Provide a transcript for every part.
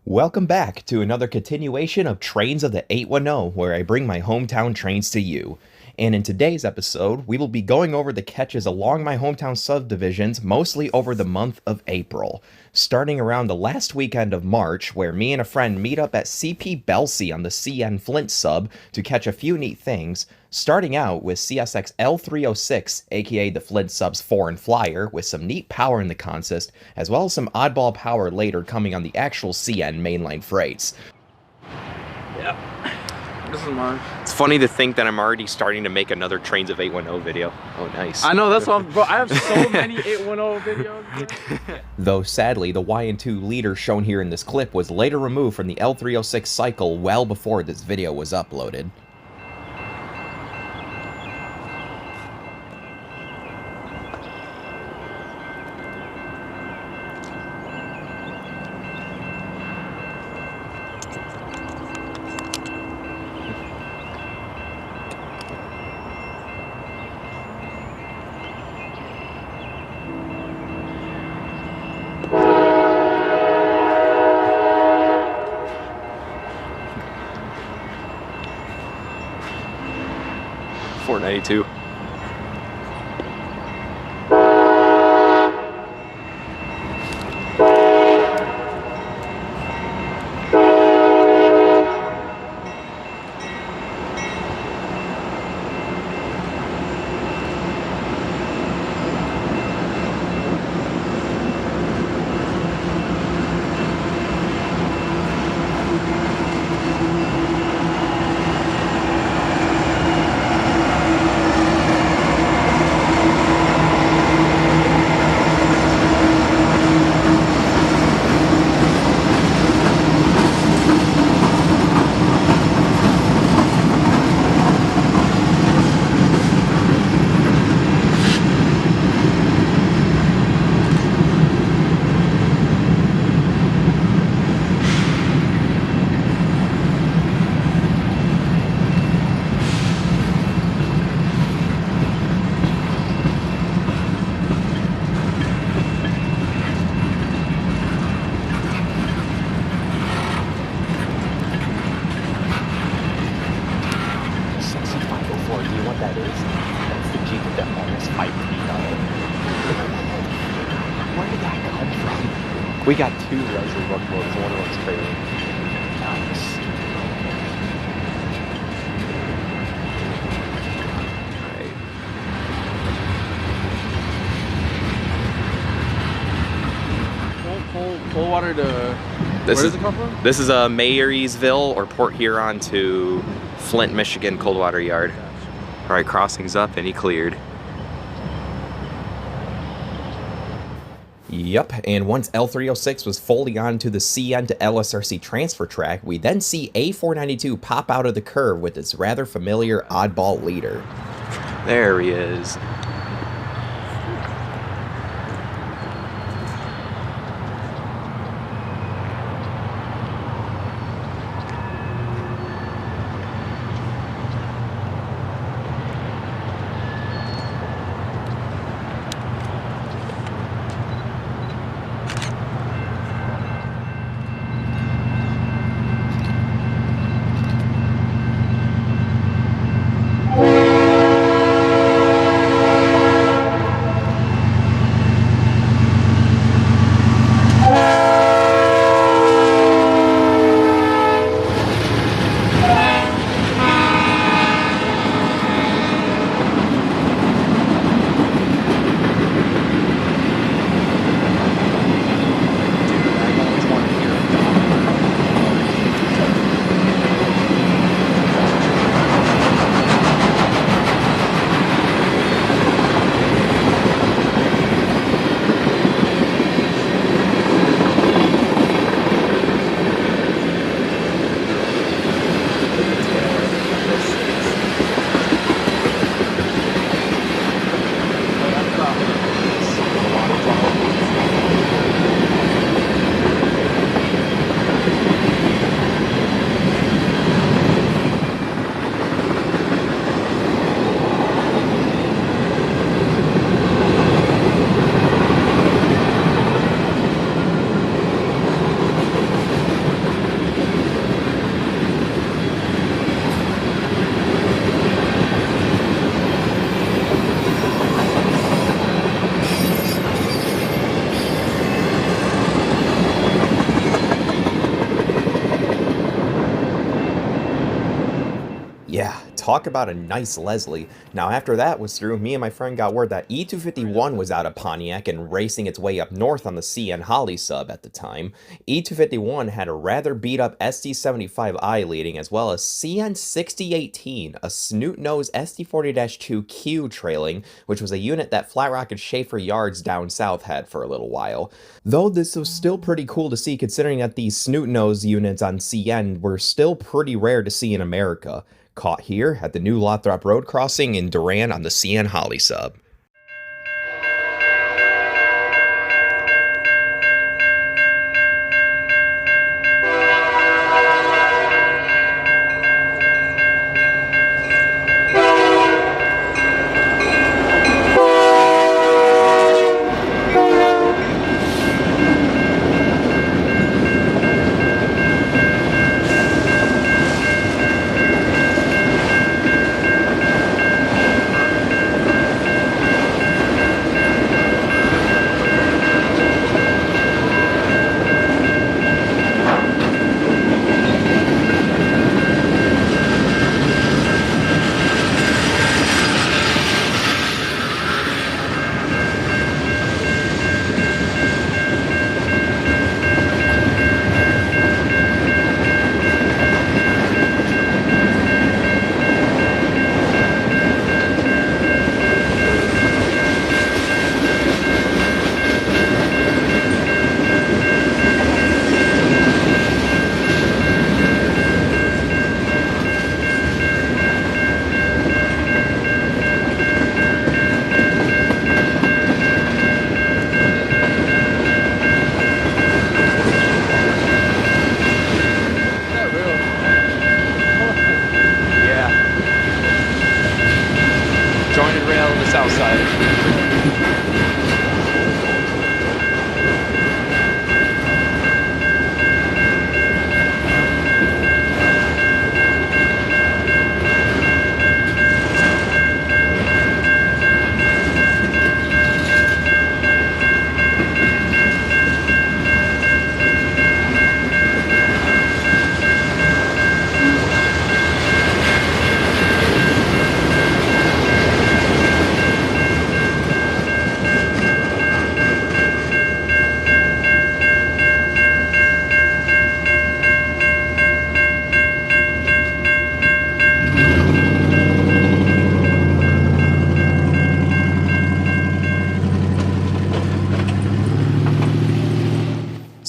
Welcome back to another continuation of Trains of the 810, where I bring my hometown trains to you. And in today's episode, we will be going over the catches along my hometown subdivisions, mostly over the month of April. Starting around the last weekend of March, where me and a friend meet up at CP Belsay on the CN Flint sub to catch a few neat things, starting out with CSX L306, aka the Flint sub's foreign flyer, with some neat power in the consist, as well as some oddball power later coming on the actual CN mainline freights. Yep. This is Mark. It's funny to think that I'm already starting to make another Trains of 810 video. Oh, nice. I know, that's what bro, I have so many 810 videos, bro. Though sadly, the YN2 leader shown here in this clip was later removed from the L306 cycle well before this video was uploaded. .492. We got two resin locomotives, one of them's trailing. Nice. Right. Cold water to... Where does it come from? This is Marysville or Port Huron to Flint, Michigan, Coldwater Yard. All right, crossing's up and he cleared. Yup, and once L306 was fully onto the CN to LSRC transfer track, we then see A492 pop out of the curve with its rather familiar oddball leader. There he is. talk about a nice Leslie. Now after that was through, me and my friend got word that E251 was out of Pontiac and racing its way up north on the CN Holly sub at the time. E251 had a rather beat up SD75I leading, as well as CN 6018, a snoot-nosed SD40-2Q trailing, which was a unit that Flat Rock and Schaefer Yards down south had for a little while. Though this was still pretty cool to see, considering that these snoot-nosed units on CN were still pretty rare to see in America. Caught here at the new Lothrop Road crossing in Durand on the CN Holly sub.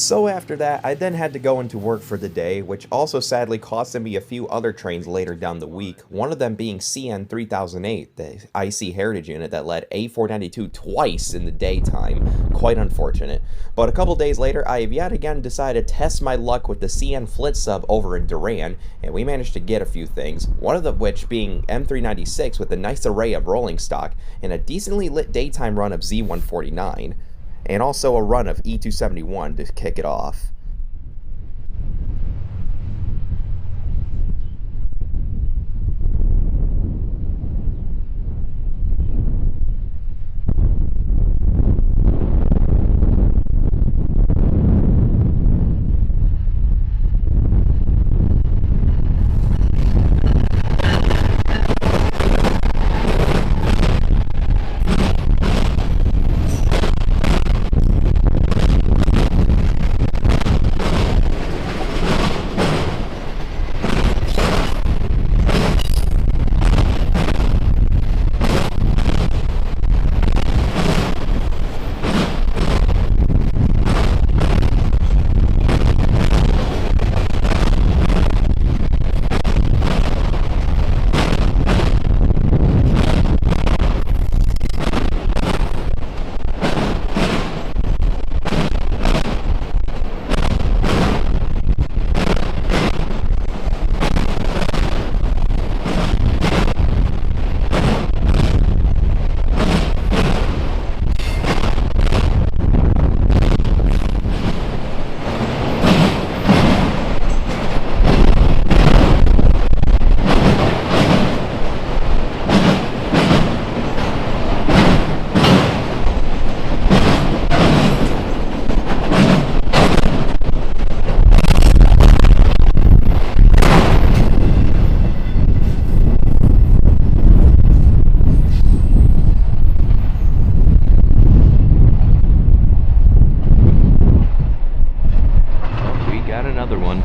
So after that, I then had to go into work for the day, which also sadly costed me a few other trains later down the week, one of them being CN 3008, the IC Heritage unit that led A492 twice in the daytime. Quite unfortunate. But a couple days later, I have yet again decided to test my luck with the CN Flint sub over in Durand, and we managed to get a few things, one of them which being M396 with a nice array of rolling stock, and a decently lit daytime run of Z149. And also a run of E271 to kick it off. got another one.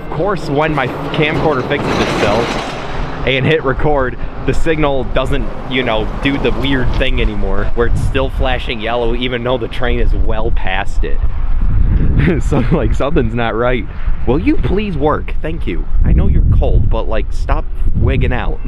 of course, when my camcorder fixes itself and hit record, the signal doesn't, you know, do the weird thing anymore where it's still flashing yellow even though the train is well past it. So, like, something's not right. Will you please work? Thank you. I know you're cold, but, like, stop wigging out.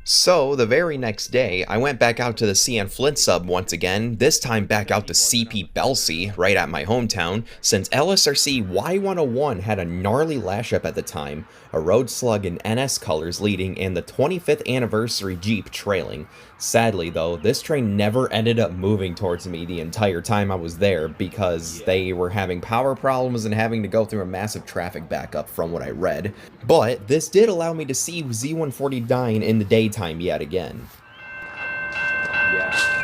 So, the very next day, I went back out to the CN Flint sub once again, this time back out to CP Belsay, right at my hometown, since LSRC Y101 had a gnarly lash up at the time, a road slug in NS colors leading, and the 25th anniversary Jeep trailing. Sadly though, this train never ended up moving towards me the entire time I was there because they were having power problems and having to go through a massive traffic backup from what I read. But this did allow me to see Z149 in the daytime yet again. Yeah.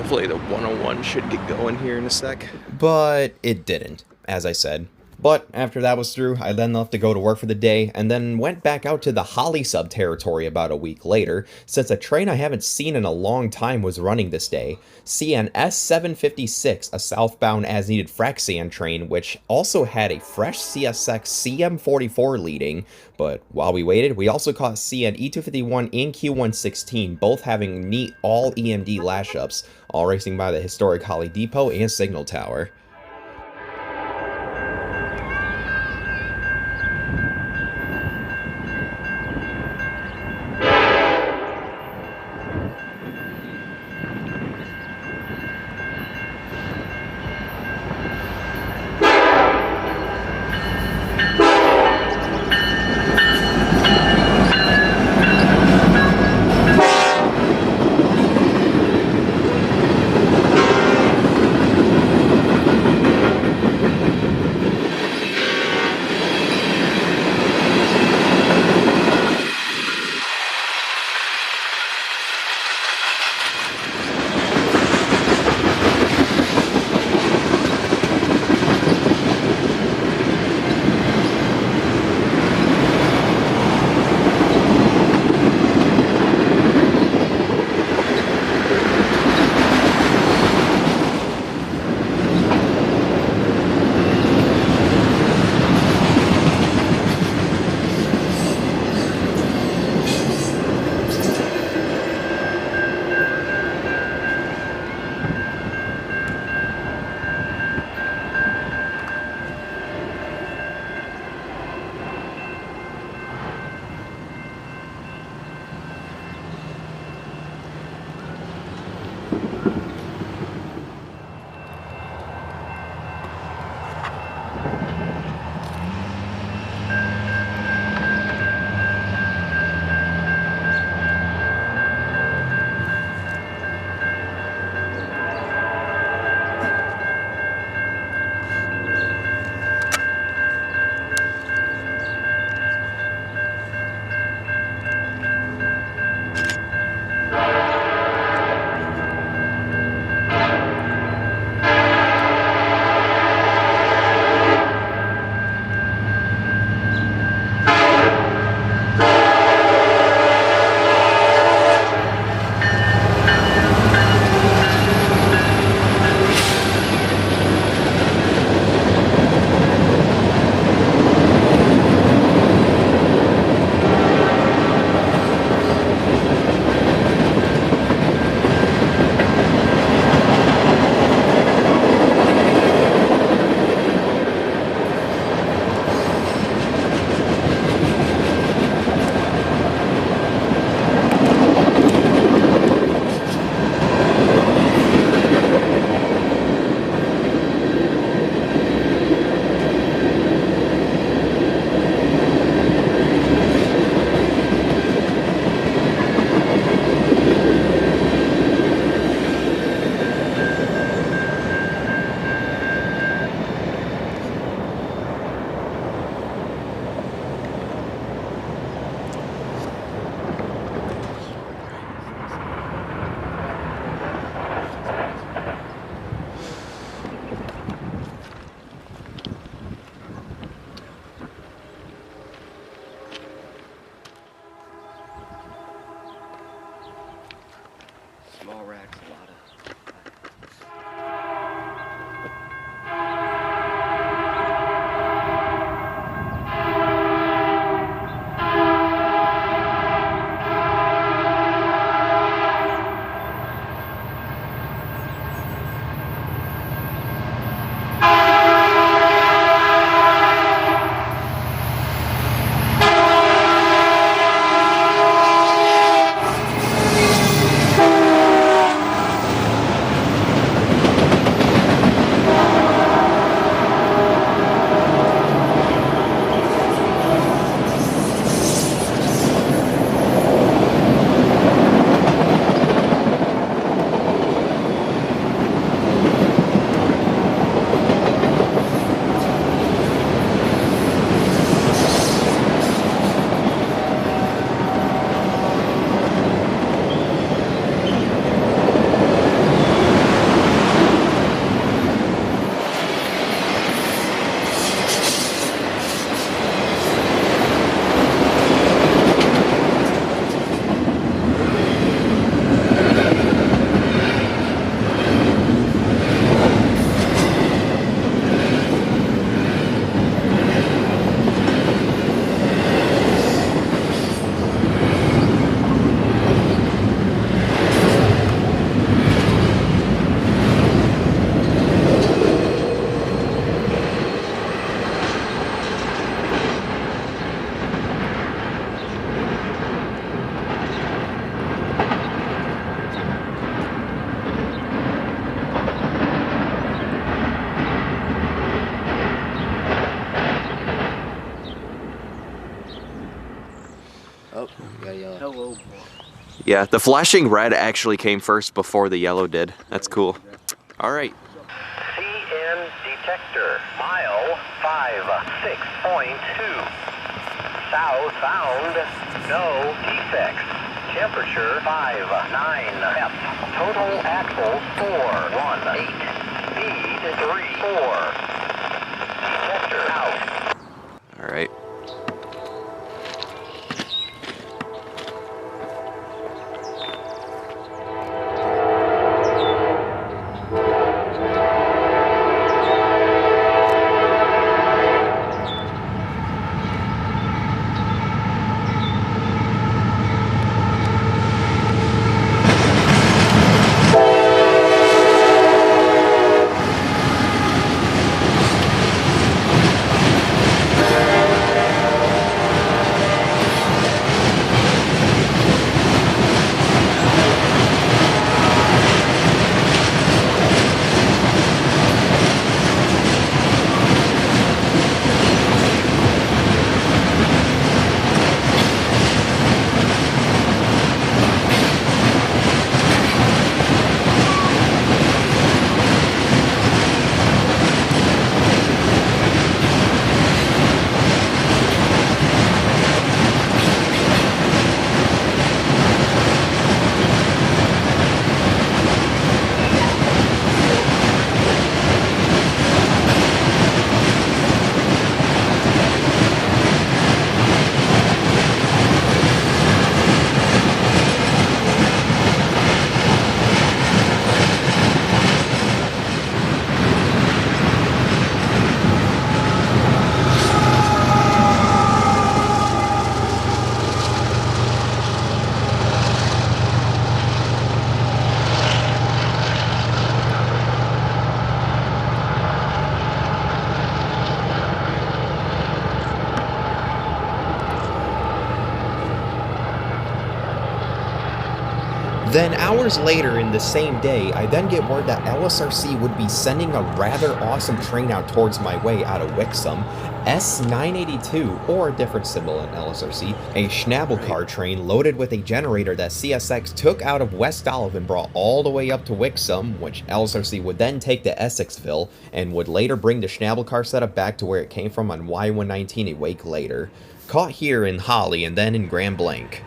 Hopefully the 101 should get going here in a sec. But it didn't, as I said. But after that was through, I then left to go to work for the day, and then went back out to the Holly sub territory about a week later, since a train I haven't seen in a long time was running this day. CN S756, a southbound as-needed frac sand train, which also had a fresh CSX CM44 leading. But while we waited, we also caught CN E251 and Q116, both having neat all-EMD lash-ups, all racing by the historic Holly Depot and Signal Tower. You got a yellow. Hello. Yeah, the flashing red actually came first before the yellow did. That's cool. All right. CN detector, mile 56.2. Southbound, no defects. Temperature 59 F. Total axles 418. Speed 34. Detector out. All right. Then hours later in the same day, I then get word that LSRC would be sending a rather awesome train out towards my way out of Wixom, S982, or a different symbol in LSRC, a Schnabelcar train loaded with a generator that CSX took out of West Olive and brought all the way up to Wixom, which LSRC would then take to Essexville, and would later bring the Schnabelcar setup back to where it came from on Y119 a week later. Caught here in Holly and then in Grand Blanc.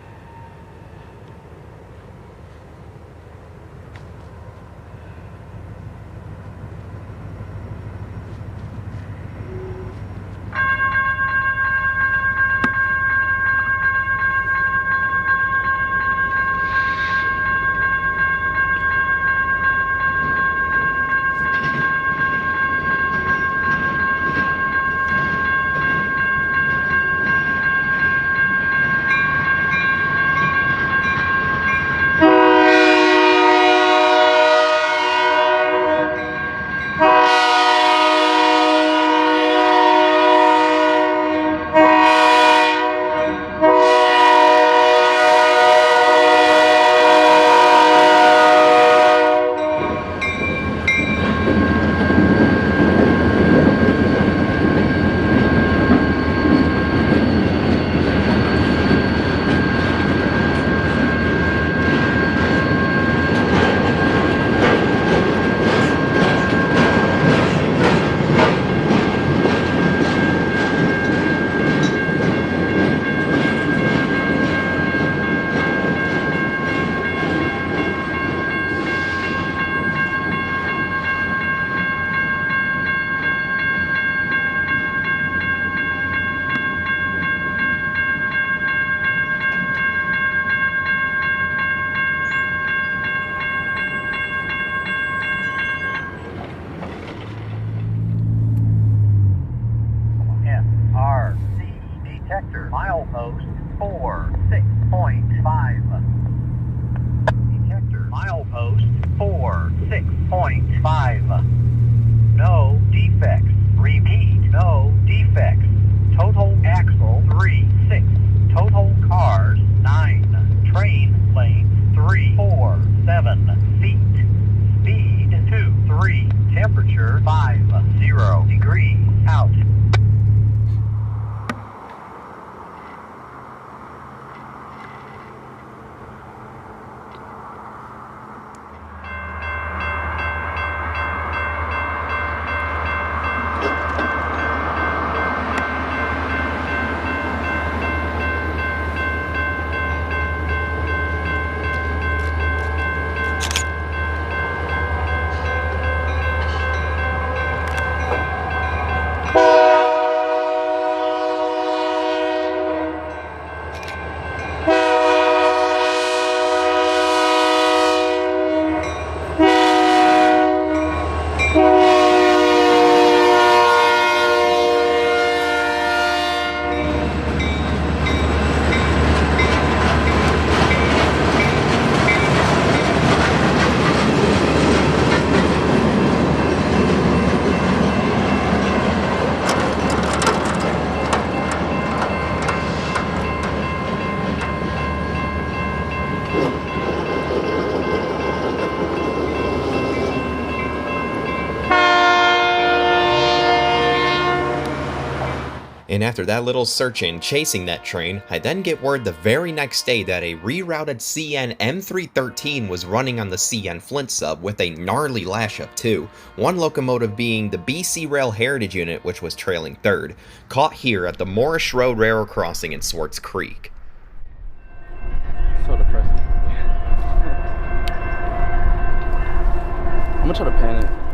detector, milepost 46.5. Detector, milepost 46.5. No defects. Repeat, no defects. Total axle 36. Total cars 9. Train length 347 feet. Speed 23. Temperature 50 degrees out. And after that little searching chasing that train, I then get word the very next day that a rerouted CN M313 was running on the CN Flint sub with a gnarly lash up too, one locomotive being the BC Rail Heritage Unit, which was trailing third, caught here at the Morris Road Railroad crossing in Swartz Creek. So depressing. I'm gonna try to pan it.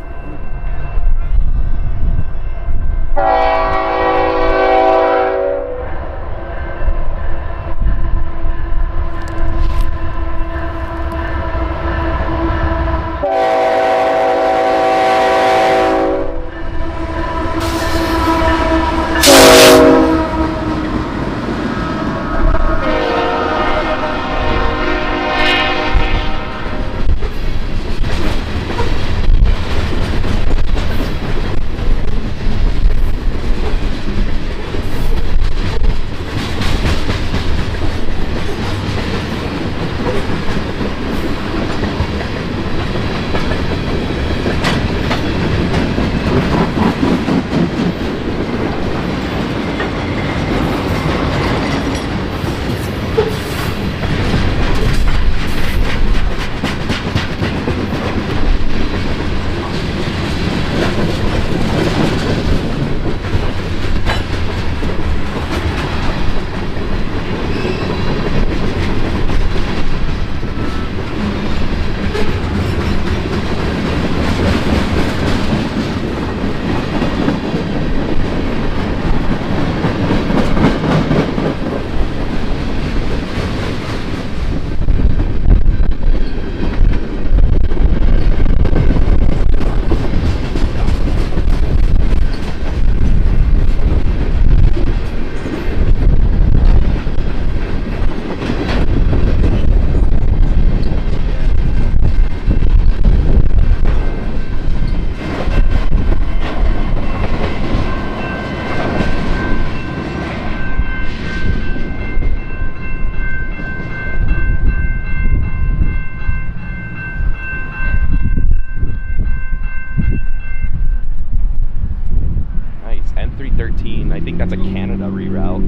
I think that's a Canada reroute.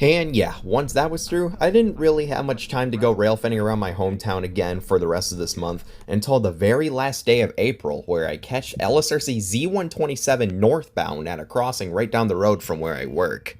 And yeah, once that was through, I didn't really have much time to go railfanning around my hometown again for the rest of this month until the very last day of April, where I catch LSRC Z127 northbound at a crossing right down the road from where I work.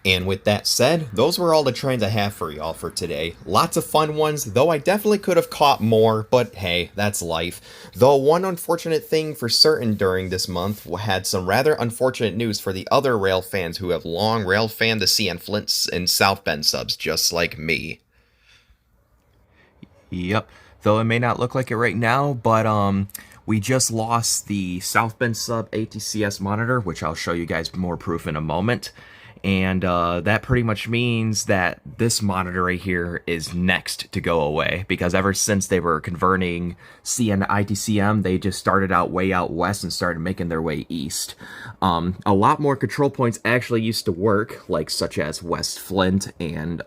And with that said, those were all the trains I have for y'all for today. Lots of fun ones, though I definitely could have caught more, but hey, that's life. Though one unfortunate thing for certain during this month had some rather unfortunate news for the other rail fans who have long railfanned the CN Flint and South Bend subs just like me. Yep, though it may not look like it right now, but we just lost the South Bend sub ATCS monitor, which I'll show you guys more proof in a moment. And that pretty much means that this monitor right here is next to go away, because ever since they were converting CN to ITCM, they just started out way out west and started making their way east. A lot more control points actually used to work, like such as West Flint and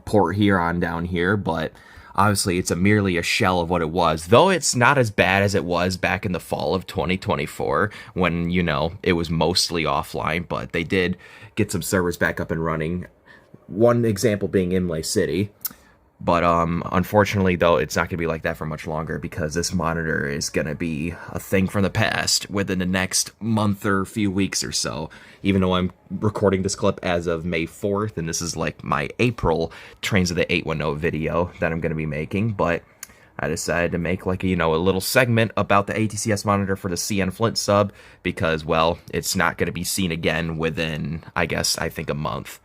Port Huron down here, but obviously it's merely a shell of what it was, though it's not as bad as it was back in the fall of 2024 when, you know, it was mostly offline, but they did get some servers back up and running. One example being Imlay City. But unfortunately, though, it's not going to be like that for much longer, because this monitor is going to be a thing from the past within the next month or few weeks or so. Even though I'm recording this clip as of May 4th, and this is like my April Trains of the 810 video that I'm going to be making. But I decided to make like, a little segment about the ATCS monitor for the CN Flint sub, because, well, it's not going to be seen again within, I think a month.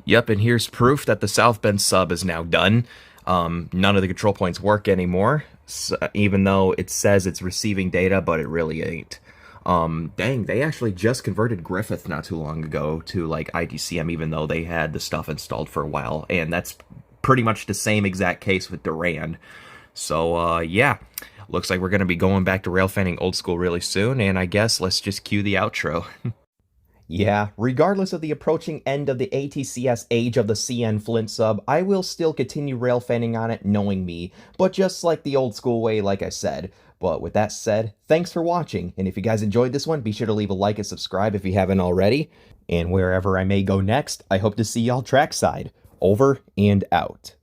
Yep, and here's proof that the South Bend sub is now done. None of the control points work anymore, so, even though it says it's receiving data, but it really ain't. Dang, they actually just converted Griffith not too long ago to, like, ITCM, even though they had the stuff installed for a while, and that's pretty much the same exact case with Durand. So, yeah, looks like we're going to be going back to Railfanning old school really soon, and I guess let's just cue the outro. Yeah, regardless of the approaching end of the ATCS age of the CN Flint sub, I will still continue railfanning on it, knowing me, but just like the old school way, like I said. But with that said, thanks for watching, and if you guys enjoyed this one, be sure to leave a like and subscribe if you haven't already. And wherever I may go next, I hope to see y'all trackside. Over and out.